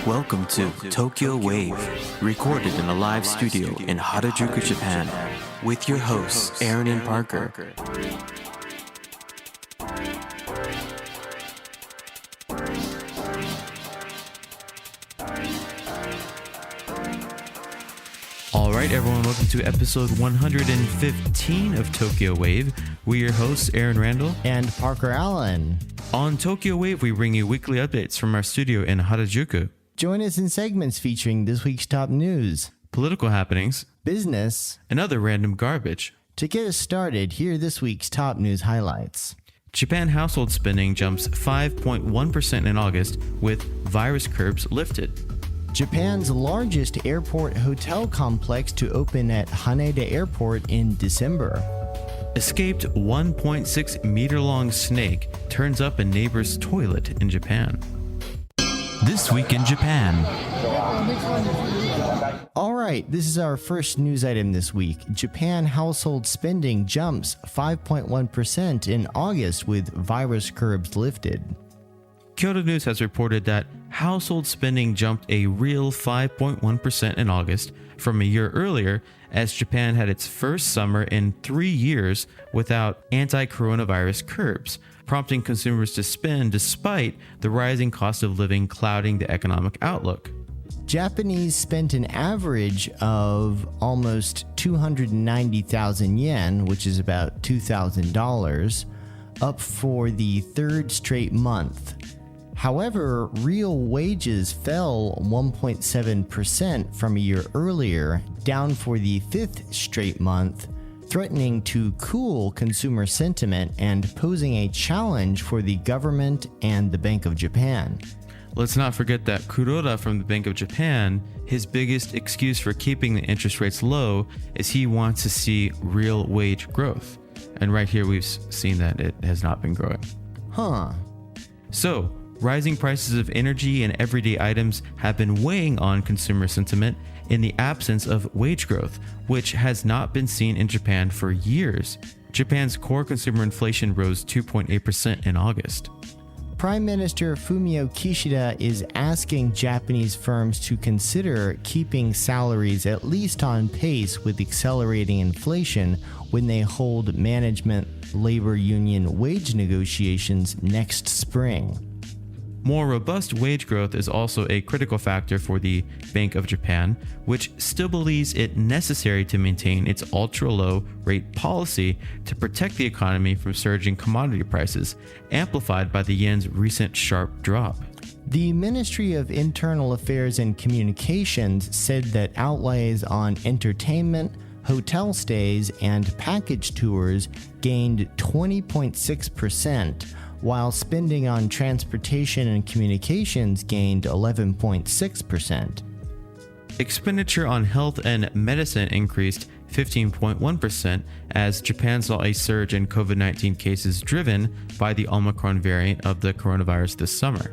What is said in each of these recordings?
Welcome to Tokyo Wave, recorded in a live studio in Harajuku, Japan, with your hosts Aaron and Parker. All right, everyone, welcome to episode 115 of Tokyo Wave. We're your hosts, Aaron Randall and Parker Allen. On Tokyo Wave, we bring you weekly updates from our studio in Harajuku. Join us in segments featuring this week's top news, political happenings, business, and other random garbage. To get us started, here are this week's top news highlights. Japan household spending jumps 5.1% in August with virus curbs lifted. Japan's largest airport hotel complex to open at Haneda Airport in December. Escaped 1.6 meter long snake turns up a neighbor's toilet in Japan. This week in Japan. All right, this is our first news item this week. Japan household spending jumps 5.1% in August with virus curbs lifted. Kyoto News has reported that household spending jumped a real 5.1% in August from a year earlier, as Japan had its first summer in 3 years without anti-coronavirus curbs, prompting consumers to spend despite the rising cost of living clouding the economic outlook. Japanese spent an average of almost 290,000 yen, which is about $2,000, up for the third straight month. However, real wages fell 1.7% from a year earlier, down for the fifth straight month, threatening to cool consumer sentiment and posing a challenge for the government and the Bank of Japan. Let's not forget that Kuroda from the Bank of Japan, his biggest excuse for keeping the interest rates low is he wants to see real wage growth. And right here we've seen that it has not been growing. So, rising prices of energy and everyday items have been weighing on consumer sentiment in the absence of wage growth, which has not been seen in Japan for years. Japan's core consumer inflation rose 2.8% in August. Prime Minister Fumio Kishida is asking Japanese firms to consider keeping salaries at least on pace with accelerating inflation when they hold management labor union wage negotiations next spring. More robust wage growth is also a critical factor for the Bank of Japan, which still believes it necessary to maintain its ultra-low rate policy to protect the economy from surging commodity prices, amplified by the yen's recent sharp drop. The Ministry of Internal Affairs and Communications said that outlays on entertainment, hotel stays, and package tours gained 20.6%, while spending on transportation and communications gained 11.6%. Expenditure on health and medicine increased 15.1% as Japan saw a surge in COVID-19 cases driven by the Omicron variant of the coronavirus this summer.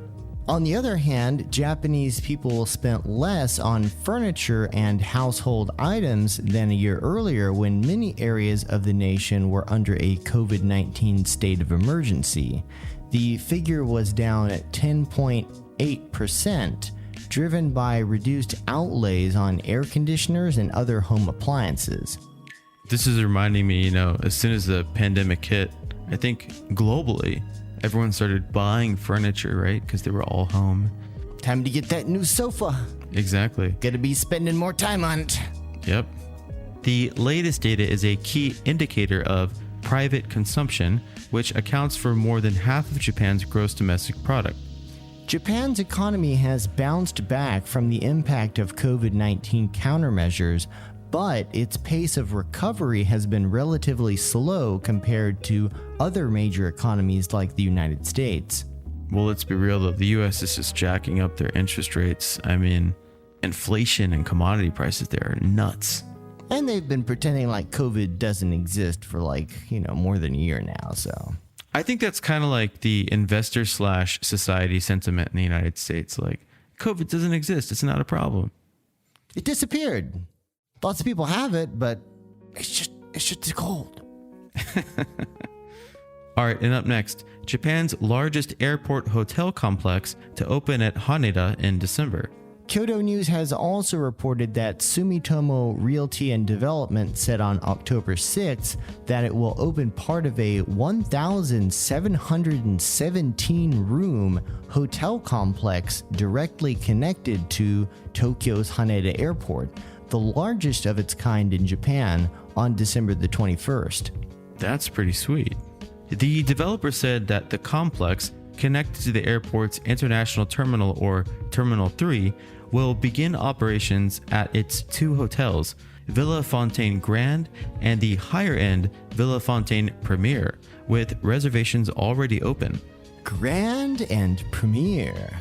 On the other hand, Japanese people spent less on furniture and household items than a year earlier when many areas of the nation were under a COVID-19 state of emergency. The figure was down at 10.8%, driven by reduced outlays on air conditioners and other home appliances. This is reminding me, as soon as the pandemic hit, I think globally, everyone started buying furniture, right? Because they were all home. Time to get that new sofa. Exactly. Gotta be spending more time on it. Yep. The latest data is a key indicator of private consumption, which accounts for more than half of Japan's gross domestic product. Japan's economy has bounced back from the impact of COVID-19 countermeasures, but its pace of recovery has been relatively slow compared to other major economies like the United States. Well, let's be real though, the US is just jacking up their interest rates. I mean, inflation and commodity prices there are nuts. And they've been pretending like COVID doesn't exist for more than a year now, so. I think that's kind of like the investor/society sentiment in the United States. Like, COVID doesn't exist. It's not a problem. It disappeared. Lots of people have it, but it's just too cold. All right, and up next, Japan's largest airport hotel complex to open at Haneda in December. Kyoto News has also reported that Sumitomo Realty and Development said on October 6th that it will open part of a 1,717-room hotel complex directly connected to Tokyo's Haneda Airport, the largest of its kind in Japan, on December the 21st. That's pretty sweet. The developer said that the complex, connected to the airport's international terminal or Terminal 3, will begin operations at its two hotels, Villa Fontaine Grand and the higher-end Villa Fontaine Premier, with reservations already open. Grand and Premier.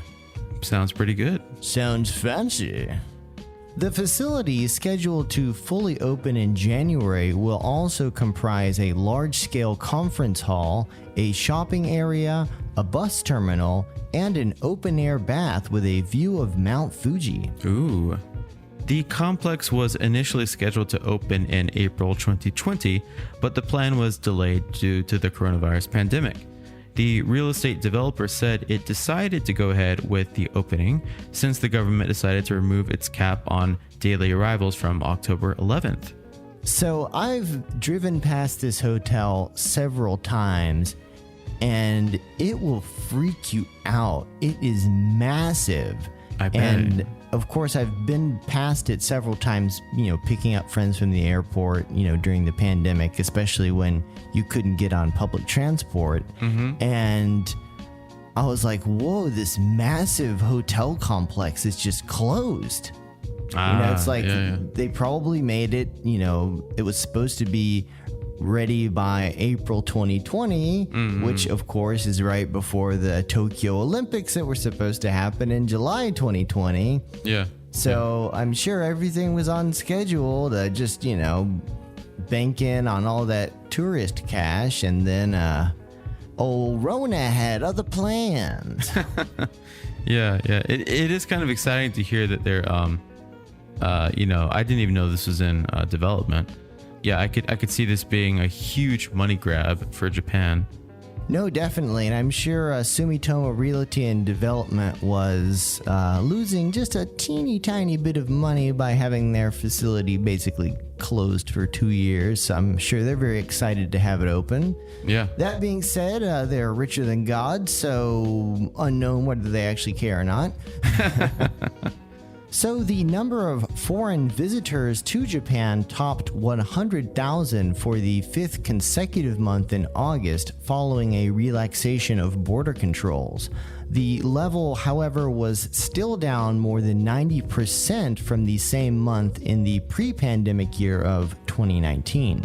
Sounds pretty good. Sounds fancy. The facility, scheduled to fully open in January, will also comprise a large-scale conference hall, a shopping area, a bus terminal, and an open-air bath with a view of Mount Fuji. Ooh. The complex was initially scheduled to open in April 2020, but the plan was delayed due to the coronavirus pandemic. The real estate developer said it decided to go ahead with the opening since the government decided to remove its cap on daily arrivals from October 11th. So I've driven past this hotel several times, and it will freak you out. It is massive. I bet. And of course, I've been past it several times, picking up friends from the airport, during the pandemic, especially when you couldn't get on public transport. And I was like, whoa, this massive hotel complex is just closed. It's like they probably made it, it was supposed to be ready by April 2020, which of course is right before the Tokyo Olympics that were supposed to happen in July 2020. Yeah. So I'm sure everything was on schedule to just, bank in on all that tourist cash, and then old Rona had other plans. Yeah. It is kind of exciting to hear that they're I didn't even know this was in development. Yeah, I could see this being a huge money grab for Japan. No, definitely. And I'm sure Sumitomo Realty and Development was losing just a teeny tiny bit of money by having their facility basically closed for 2 years. So I'm sure they're very excited to have it open. Yeah. That being said, they're richer than God, so unknown whether they actually care or not. So the number of foreign visitors to Japan topped 100,000 for the fifth consecutive month in August, following a relaxation of border controls. The level, however, was still down more than 90% from the same month in the pre-pandemic year of 2019.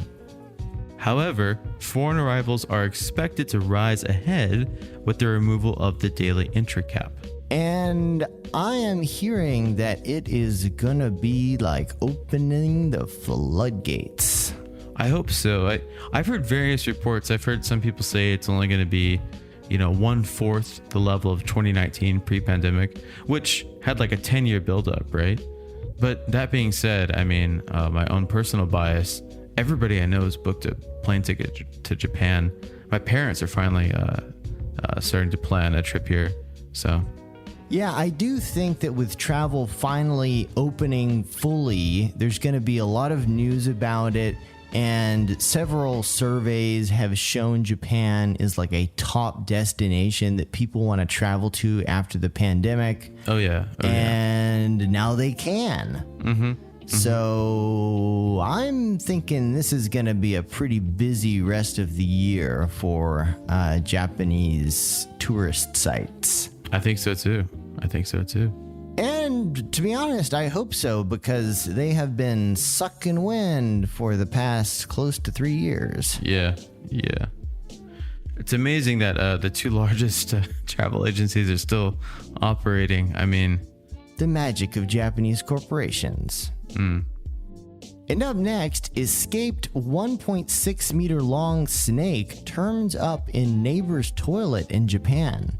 However, foreign arrivals are expected to rise ahead with the removal of the daily entry cap. And I am hearing that it is gonna be like opening the floodgates. I hope so. I've heard various reports. I've heard some people say it's only going to be, 1/4 the level of 2019 pre-pandemic, which had like a 10-year buildup, right? But that being said, my own personal bias, everybody I know has booked a plane ticket to Japan. My parents are finally starting to plan a trip here, so... Yeah, I do think that with travel finally opening fully, there's going to be a lot of news about it, and several surveys have shown Japan is like a top destination that people want to travel to after the pandemic. Oh, yeah. And now they can. So I'm thinking this is going to be a pretty busy rest of the year for Japanese tourist sites. I think so too. And to be honest, I hope so, because they have been sucking wind for the past close to 3 years. Yeah. It's amazing that the two largest travel agencies are still operating. The magic of Japanese corporations. And up next, escaped 1.6 meter long snake turns up in neighbor's toilet in Japan.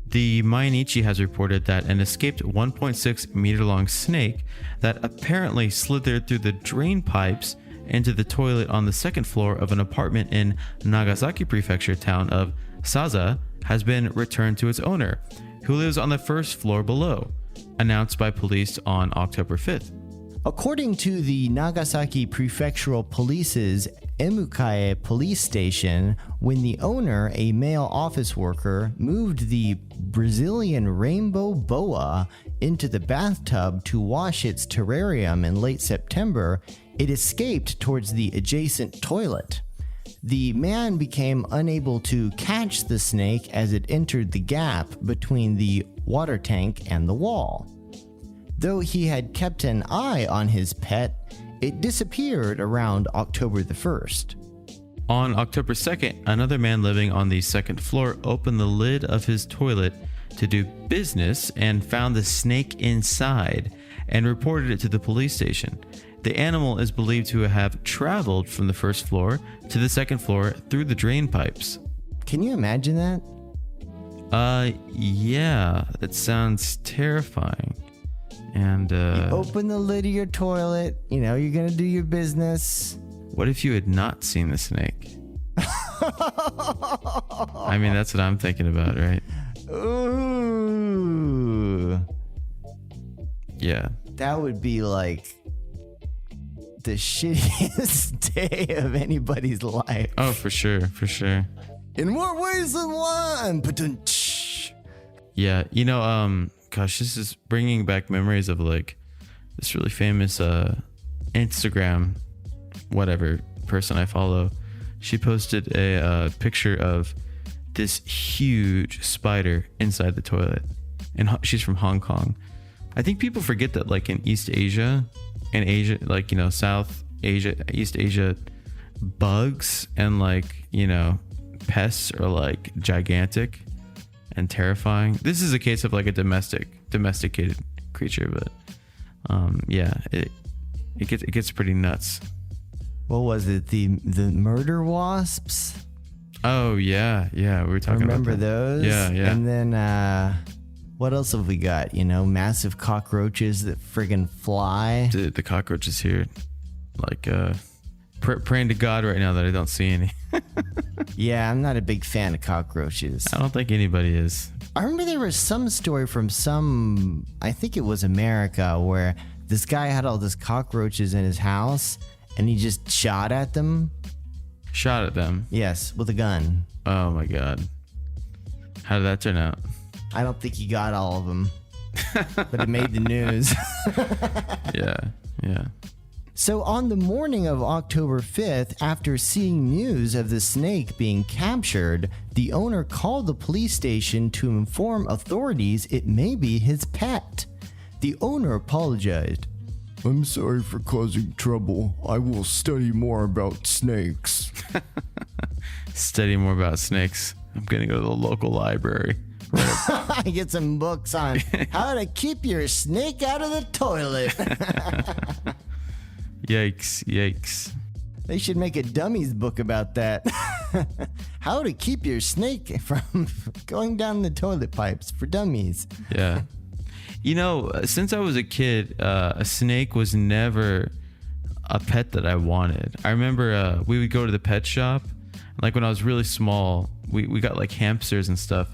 The Mainichi has reported that an escaped 1.6 meter long snake that apparently slithered through the drain pipes into the toilet on the second floor of an apartment in Nagasaki Prefecture town of Saza has been returned to its owner, who lives on the first floor below, announced by police on October 5th. According to the Nagasaki Prefectural Police's Emukae police station, when the owner, a male office worker, moved the Brazilian rainbow boa into the bathtub to wash its terrarium in late September, it escaped towards the adjacent toilet. The man became unable to catch the snake as it entered the gap between the water tank and the wall. Though he had kept an eye on his pet, it disappeared around October the 1st. On October 2nd, another man living on the second floor opened the lid of his toilet to do business and found the snake inside and reported it to the police station. The animal is believed to have traveled from the first floor to the second floor through the drain pipes. Can you imagine that? Yeah, that sounds terrifying. And You open the lid of your toilet, you're gonna do your business. what if you had not seen the snake? I mean, that's what I'm thinking about, right? Ooh. Yeah. That would be like the shittiest day of anybody's life. Oh, for sure, for sure. In more ways than one. Yeah, gosh, this is bringing back memories of like this really famous Instagram whatever person I follow. She posted a picture of this huge spider inside the toilet, and she's from Hong Kong. I think people forget that like in East Asia and Asia, like, South Asia, East Asia, bugs and like, pests are like gigantic and terrifying. This is a case of like a domesticated creature, but yeah, it gets pretty nuts. What was it? The murder wasps? Oh yeah, we were talking Remember about that. those? Yeah. And then what else have we got? Massive cockroaches that friggin' fly. The cockroaches here, like praying to God right now that I don't see any. Yeah, I'm not a big fan of cockroaches. I don't think anybody is. I remember there was some story from I think it was America, where this guy had all these cockroaches in his house and he just shot at them. Shot at them? Yes, with a gun. Oh my God. How did that turn out? I don't think he got all of them, but it made the news. Yeah. So on the morning of October 5th, after seeing news of the snake being captured, the owner called the police station to inform authorities it may be his pet. The owner apologized. "I'm sorry for causing trouble. I will study more about snakes." Study more about snakes. I'm gonna go to the local library. Get some books on how to keep your snake out of the toilet. Yikes. They should make a dummies book about that. How to keep your snake from going down the toilet pipes for dummies. Yeah. Since I was a kid, a snake was never a pet that I wanted. I remember we would go to the pet shop. Like when I was really small, we got like hamsters and stuff.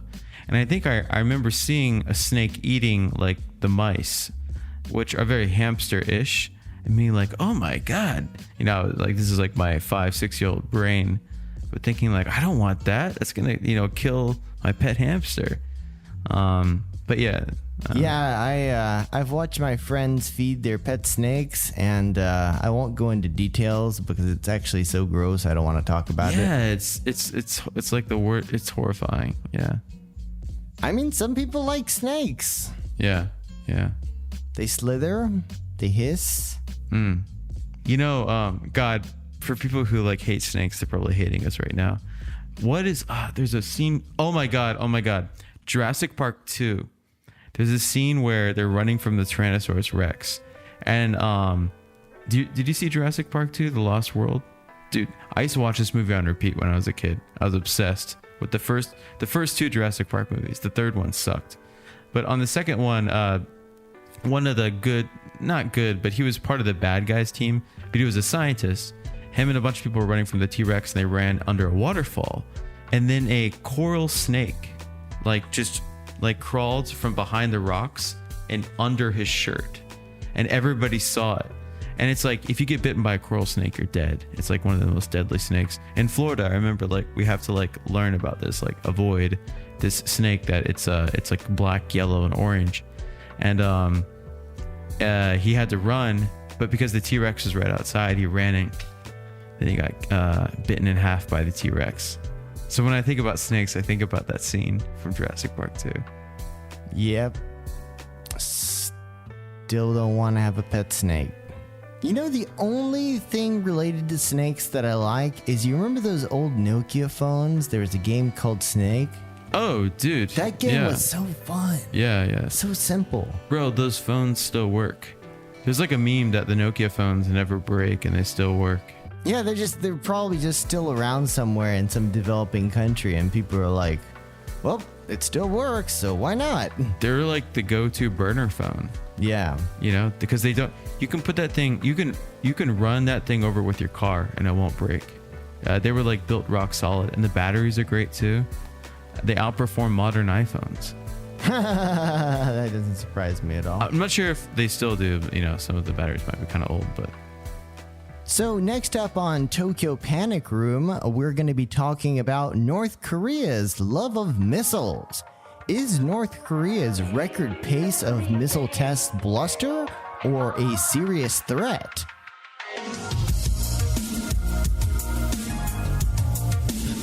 And I think I remember seeing a snake eating like the mice, which are very hamster-ish. And being like, oh my God, like this is like my 5-6-year-old brain, but thinking like, I don't want that. That's gonna, kill my pet hamster. But yeah. I've watched my friends feed their pet snakes, and I won't go into details because it's actually so gross. I don't want to talk about it. Yeah, it's like the word. It's horrifying. Yeah. I mean, some people like snakes. Yeah. They slither, they hiss. God, for people who like hate snakes, they're probably hating us right now. What is? There's a scene. Oh my God. Jurassic Park 2. There's a scene where they're running from the Tyrannosaurus Rex, and did you see Jurassic Park 2: The Lost World? Dude, I used to watch this movie on repeat when I was a kid. I was obsessed with the first two Jurassic Park movies. The third one sucked, but on the second one, one of the not good, but he was part of the bad guys team, but he was a scientist, him and a bunch of people were running from the T-Rex, and they ran under a waterfall, and then a coral snake just crawled from behind the rocks and under his shirt, and everybody saw it. And it's like, if you get bitten by a coral snake, you're dead. It's like one of the most deadly snakes. In Florida, I remember we have to learn about this, avoid this snake that it's like black, yellow, and orange. And he had to run, but because the T-Rex was right outside, he ran in. Then he got bitten in half by the T-Rex. So when I think about snakes, I think about that scene from Jurassic Park 2. Yep. Still don't want to have a pet snake. You know, the only thing related to snakes that I like is, you remember those old Nokia phones? There was a game called Snake. Oh, dude. That game was so fun. Yeah. So simple. Bro, those phones still work. There's like a meme that the Nokia phones never break and they still work. Yeah, they're probably just still around somewhere in some developing country, and people are like, well, it still works, so why not? They're like the go-to burner phone. Yeah. You know, because you can put that thing, you can run that thing over with your car and it won't break. They were built rock solid, and the batteries are great too. They outperform modern iPhones. That doesn't surprise me at all. I'm not sure if they still do. Some of the batteries might be kind of old, but. So next up on Tokyo Panic Room, we're going to be talking about North Korea's love of missiles. Is North Korea's record pace of missile tests bluster or a serious threat?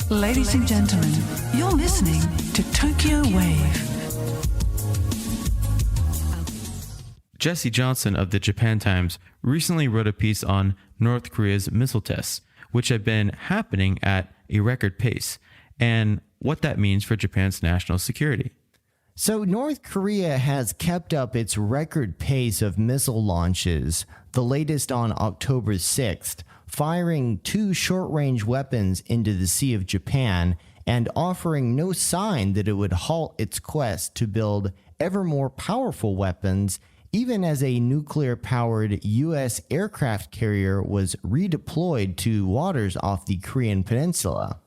Ladies and gentlemen, you're listening to Tokyo Wave. Jesse Johnson of the Japan Times recently wrote a piece on North Korea's missile tests, which have been happening at a record pace, and what that means for Japan's national security. So North Korea has kept up its record pace of missile launches, the latest on October 6th, firing 2 short-range weapons into the Sea of Japan and offering no sign that it would halt its quest to build ever more powerful weapons, even as a nuclear-powered U.S. aircraft carrier was redeployed to waters off the Korean peninsula.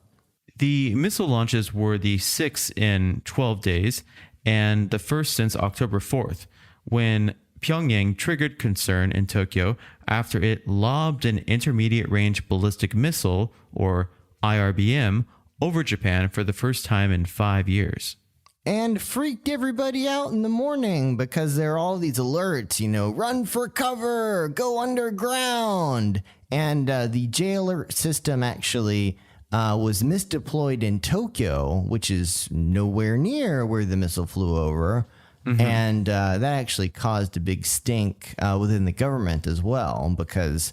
The missile launches were the 6th in 12 days, and the first since October 4th, when Pyongyang triggered concern in Tokyo after it lobbed an intermediate-range ballistic missile, or IRBM, over Japan for the first time in 5 years. And freaked everybody out in the morning because there are all these alerts, run for cover, go underground. And the J alert system actually was misdeployed in Tokyo, which is nowhere near where the missile flew over. Mm-hmm. And that actually caused a big stink within the government as well, because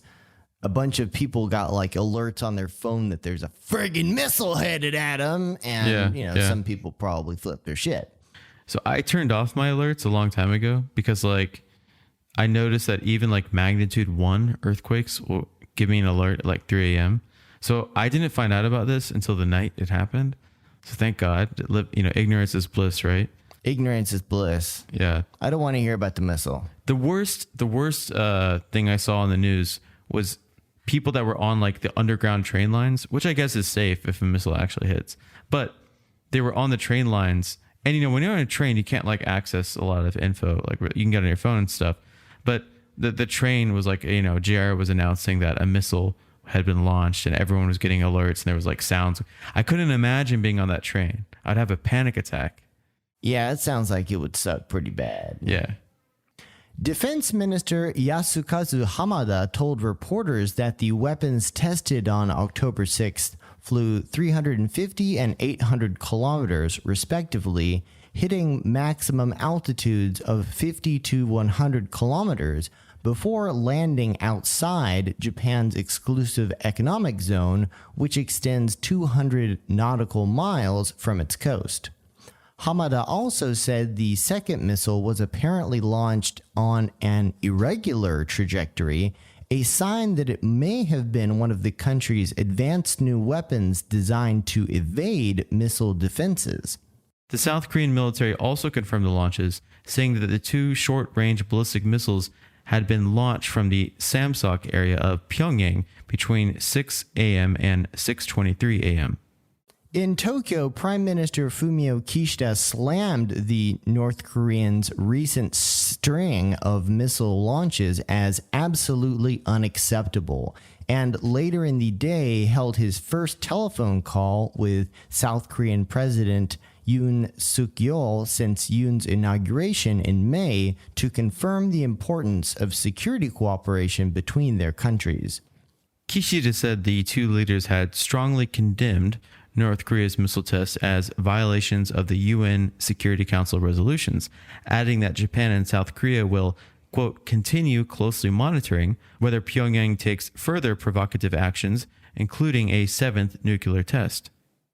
a bunch of people got alerts on their phone that there's a friggin' missile headed at them. And, some people probably flipped their shit. So I turned off my alerts a long time ago because I noticed that even magnitude 1 earthquakes will give me an alert at 3 a.m. So I didn't find out about this until the night it happened. So thank God, ignorance is bliss, right? Ignorance is bliss. Yeah. I don't want to hear about the missile. The worst thing I saw on the news was people that were on the underground train lines, which I guess is safe if a missile actually hits. But they were on the train lines, and when you're on a train, you can't access a lot of info. You can get on your phone and stuff. But the train was JR was announcing that a missile had been launched, and everyone was getting alerts, and there was sounds. I couldn't imagine being on that train. I'd have a panic attack. Yeah, it sounds like it would suck pretty bad. Yeah. Defense Minister Yasukazu Hamada told reporters that the weapons tested on October 6th flew 350 and 800 kilometers, respectively, hitting maximum altitudes of 50 to 100 kilometers before landing outside Japan's exclusive economic zone, which extends 200 nautical miles from its coast. Hamada also said the second missile was apparently launched on an irregular trajectory, a sign that it may have been one of the country's advanced new weapons designed to evade missile defenses. The South Korean military also confirmed the launches, saying that the 2 short-range ballistic missiles had been launched from the Samsok area of Pyongyang between 6 a.m. and 6:23 a.m. In Tokyo, Prime Minister Fumio Kishida slammed the North Koreans' recent string of missile launches as absolutely unacceptable, and later in the day held his first telephone call with South Korean President Yoon Suk-yeol since Yoon's inauguration in May to confirm the importance of security cooperation between their countries. Kishida said the two leaders had strongly condemned North Korea's missile tests as violations of the UN Security Council resolutions, adding that Japan and South Korea will, quote, continue closely monitoring whether Pyongyang takes further provocative actions, including a seventh nuclear test.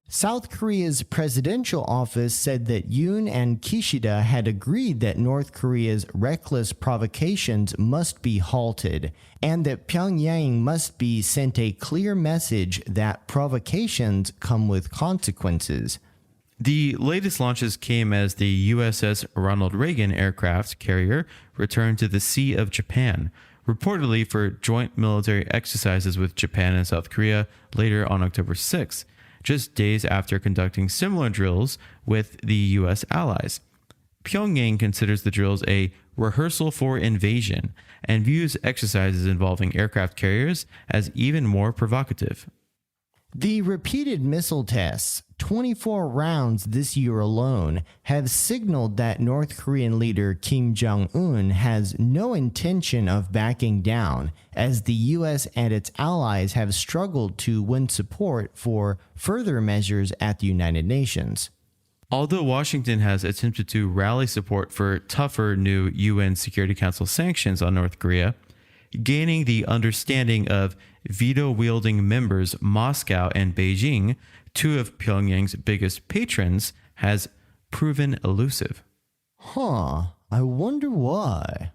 South Korea's presidential office said that Yoon and Kishida had agreed that North Korea's reckless provocations must be halted, and that Pyongyang must be sent a clear message that provocations come with consequences. The latest launches came as the USS Ronald Reagan aircraft carrier returned to the Sea of Japan, reportedly for joint military exercises with Japan and South Korea later on October 6th. Just days after conducting similar drills with the U.S. allies. Pyongyang considers the drills a rehearsal for invasion and views exercises involving aircraft carriers as even more provocative. The repeated missile tests, 24 rounds this year alone, have signaled that North Korean leader Kim Jong-un has no intention of backing down, as the U.S. and its allies have struggled to win support for further measures at the United Nations. Although Washington has attempted to rally support for tougher new UN Security Council sanctions on North Korea, gaining the understanding of veto-wielding members Moscow and Beijing, two of Pyongyang's biggest patrons, has proven elusive. I wonder why.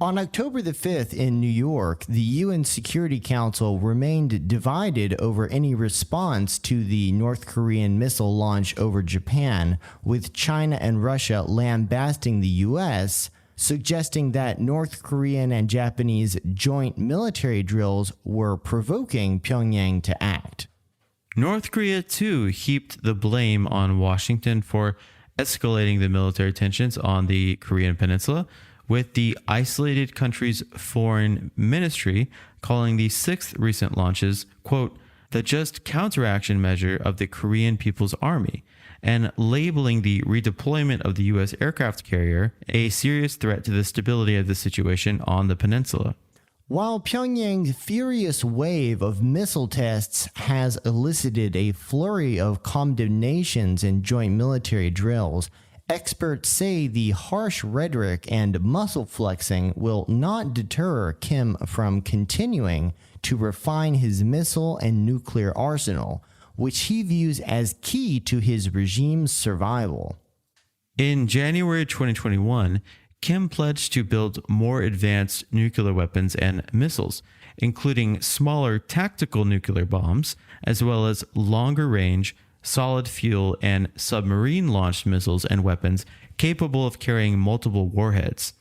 On October the 5th in New York, the UN Security Council remained divided over any response to the North Korean missile launch over Japan, with China and Russia lambasting the U.S., suggesting that North Korean and Japanese joint military drills were provoking Pyongyang to act. North Korea, too, heaped the blame on Washington for escalating the military tensions on the Korean peninsula, with the isolated country's foreign ministry calling the sixth recent launches, quote, the just counteraction measure of the Korean People's Army, and labeling the redeployment of the U.S. aircraft carrier a serious threat to the stability of the situation on the peninsula. While Pyongyang's furious wave of missile tests has elicited a flurry of condemnations and joint military drills, experts say the harsh rhetoric and muscle flexing will not deter Kim from continuing to refine his missile and nuclear arsenal, which he views as key to his regime's survival. In January 2021, Kim pledged to build more advanced nuclear weapons and missiles, including smaller tactical nuclear bombs, as well as longer-range, solid fuel, and submarine-launched missiles and weapons capable of carrying multiple warheads.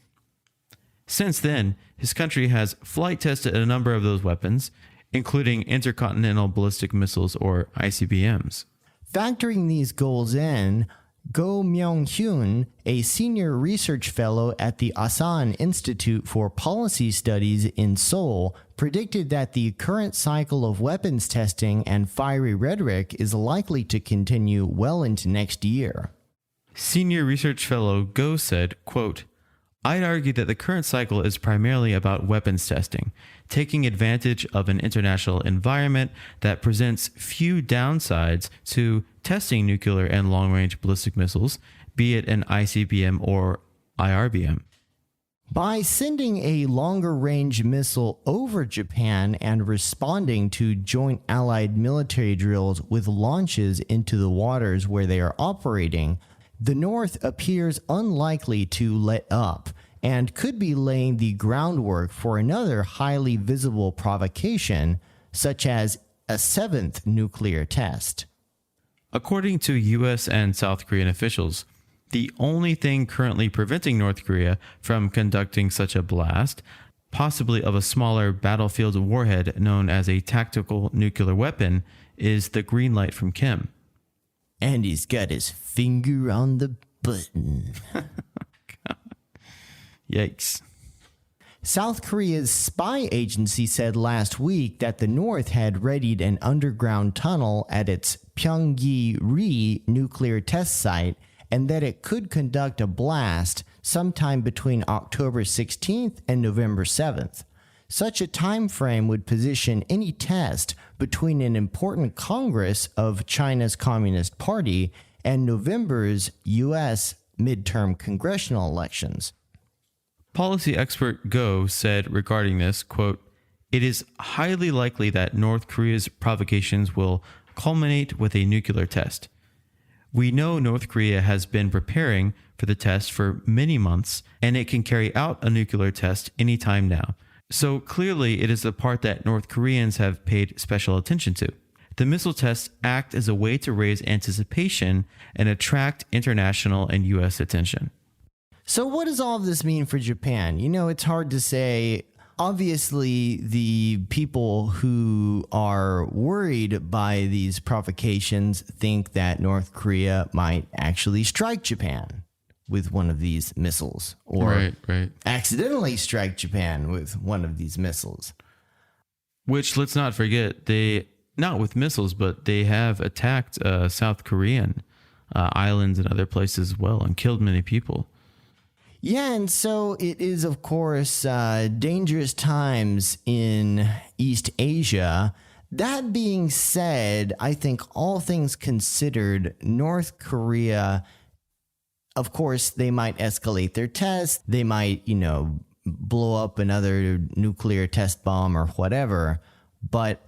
Since then, his country has flight tested a number of those weapons, including intercontinental ballistic missiles or ICBMs. Factoring these goals in, Go Myung-hyun, a senior research fellow at the Asan Institute for Policy Studies in Seoul, predicted that the current cycle of weapons testing and fiery rhetoric is likely to continue well into next year. Senior research fellow Go said, quote, I'd argue that the current cycle is primarily about weapons testing, taking advantage of an international environment that presents few downsides to testing nuclear and long-range ballistic missiles, be it an ICBM or IRBM. By sending a longer-range missile over Japan and responding to joint allied military drills with launches into the waters where they are operating, the North appears unlikely to let up and could be laying the groundwork for another highly visible provocation, such as a seventh nuclear test. According to U.S. and South Korean officials, the only thing currently preventing North Korea from conducting such a blast possibly of a smaller battlefield warhead known as a tactical nuclear weapon, is the green light from Kim. And he's got his finger on the button. Yikes. South Korea's spy agency said last week that the North had readied an underground tunnel at its Pyongyang-ri nuclear test site and that it could conduct a blast sometime between October 16th and November 7th. Such a time frame would position any test between an important Congress of China's Communist Party and November's U.S. midterm congressional elections. Policy expert Go said regarding this, quote, "It is highly likely that North Korea's provocations will culminate with a nuclear test. We know North Korea has been preparing for the test for many months, and it can carry out a nuclear test anytime now. So clearly it is the part that North Koreans have paid special attention to. The missile tests act as a way to raise anticipation and attract international and U.S. attention." So what does all of this mean for Japan? You know, it's hard to say. Obviously, the people who are worried by these provocations think that North Korea might actually strike Japan with one of these missiles, or accidentally strike Japan with one of these missiles. Which, let's not forget, they, not with missiles, but they have attacked South Korean islands and other places as well and killed many people. Yeah, and so it is, of course, dangerous times in East Asia. That being said, I think all things considered, North Korea, of course, they might escalate their tests. They might, blow up another nuclear test bomb or whatever. But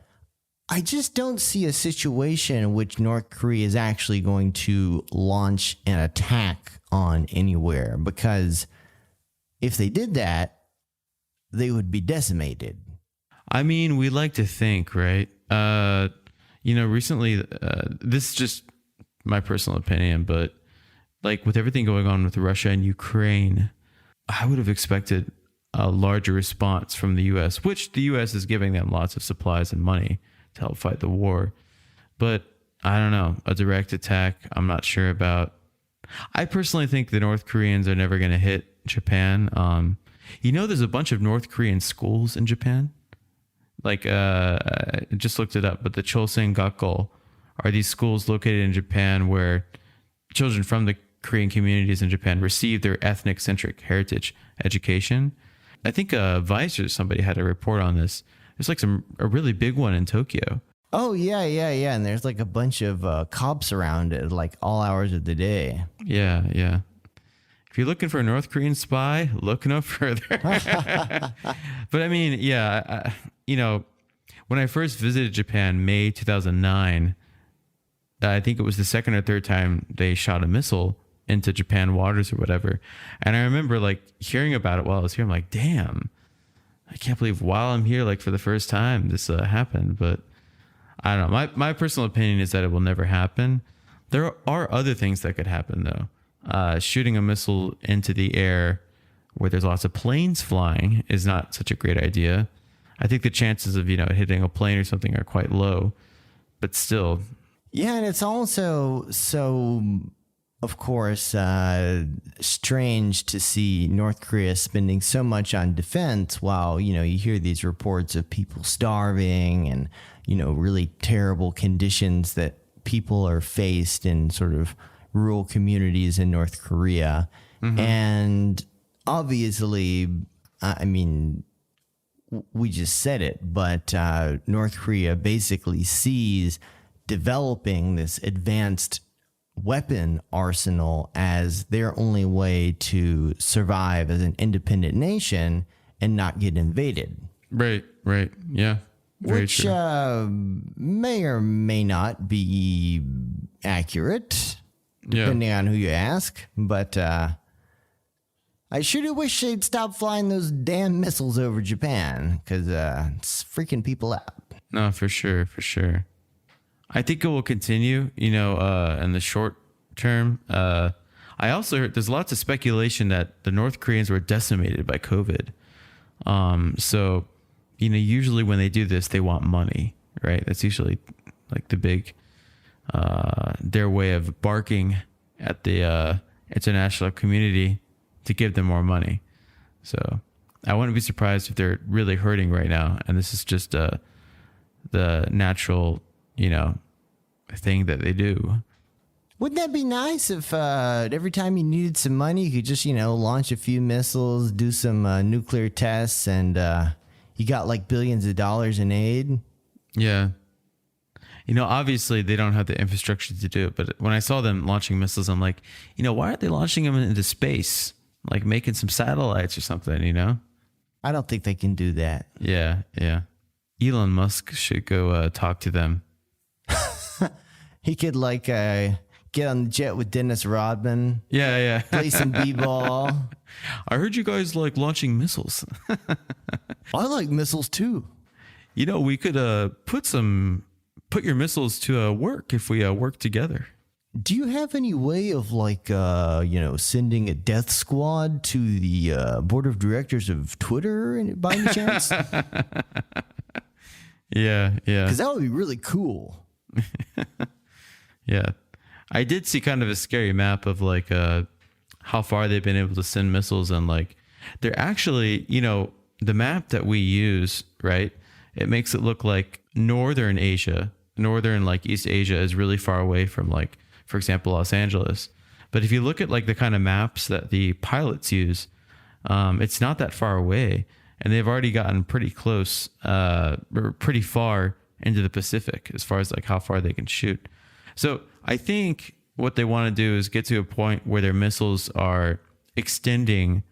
I just don't see a situation in which North Korea is actually going to launch an attack on anywhere, because if they did that, they would be decimated. I mean, we like to think, right? Recently, this is just my personal opinion, but like with everything going on with Russia and Ukraine, I would have expected a larger response from the U.S., which the U.S. is giving them lots of supplies and money to help fight the war. But I don't know, a direct attack, I'm not sure about. I personally think the North Koreans are never going to hit Japan. There's a bunch of North Korean schools in Japan. Like, I just looked it up, but the Chosen Gakko are these schools located in Japan where children from the Korean communities in Japan receive their ethnic-centric heritage education. I think Vice or somebody had a report on this. There's like a really big one in Tokyo. Oh, yeah. And there's like a bunch of cops around it, like all hours of the day. Yeah. If you're looking for a North Korean spy, look no further. But I mean, yeah, when I first visited Japan, May 2009, I think it was the second or third time they shot a missile into Japan waters or whatever. And I remember like hearing about it while I was here. I'm like, damn, I can't believe while I'm here, like for the first time, this happened. But I don't know. My personal opinion is that it will never happen. There are other things that could happen, though. Shooting a missile into the air where there's lots of planes flying is not such a great idea. I think the chances of, hitting a plane or something are quite low, but still. Yeah, and it's also so, of course, strange to see North Korea spending so much on defense while, you hear these reports of people starving and, really terrible conditions that people are faced in sort of rural communities in North Korea. Mm-hmm. And obviously, I mean, we just said it, but North Korea basically sees developing this advanced weapon arsenal as their only way to survive as an independent nation and not get invaded. Right. Yeah. Very Which true. May or may not be accurate, depending on who you ask. But I sure do wish they'd stop flying those damn missiles over Japan, because it's freaking people out. No, for sure. I think it will continue, in the short term. I also heard there's lots of speculation that the North Koreans were decimated by COVID. So, usually when they do this, they want money, right? That's usually like the big, their way of barking at the international community to give them more money. So I wouldn't be surprised if they're really hurting right now. And this is just the natural, thing that they do. Wouldn't that be nice if every time you needed some money, you could just, launch a few missiles, do some nuclear tests, and you got like billions of dollars in aid? Yeah. Obviously they don't have the infrastructure to do it, but when I saw them launching missiles, I'm like, why aren't they launching them into space? Like making some satellites or something, I don't think they can do that. Yeah. Elon Musk should go talk to them. He could get on the jet with Dennis Rodman. Yeah. Play some b-ball. I heard you guys like launching missiles. I like missiles too. We could put your missiles to work if we work together. Do you have any way of sending a death squad to the board of directors of Twitter by any chance? Yeah. Because that would be really cool. Yeah. I did see kind of a scary map of how far they've been able to send missiles, and they're actually, the map that we use, right? It makes it look like northern East Asia is really far away from for example, Los Angeles. But if you look at the kind of maps that the pilots use, it's not that far away, and they've already gotten pretty close, or pretty far into the Pacific as far as how far they can shoot. So I think what they want to do is get to a point where their missiles are extending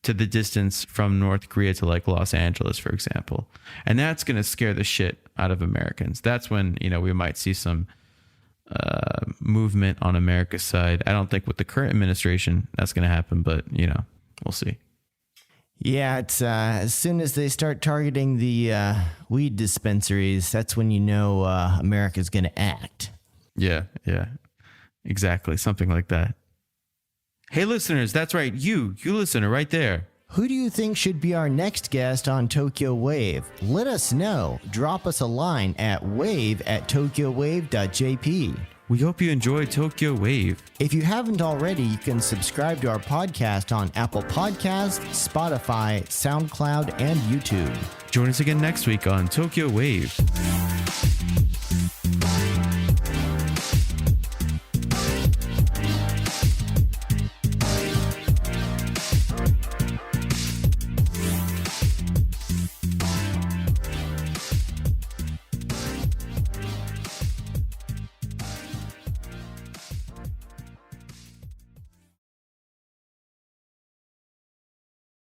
to the distance from North Korea to Los Angeles, for example. And that's going to scare the shit out of Americans. That's when, we might see some movement on America's side. I don't think with the current administration that's going to happen, but, we'll see. Yeah, it's as soon as they start targeting the weed dispensaries, that's when America's going to act. Yeah, exactly. Something like that. Hey, listeners, that's right. You listener right there. Who do you think should be our next guest on Tokyo Wave? Let us know. Drop us a line at wave@tokyowave.jp. We hope you enjoyed Tokyo Wave. If you haven't already, you can subscribe to our podcast on Apple Podcasts, Spotify, SoundCloud, and YouTube. Join us again next week on Tokyo Wave.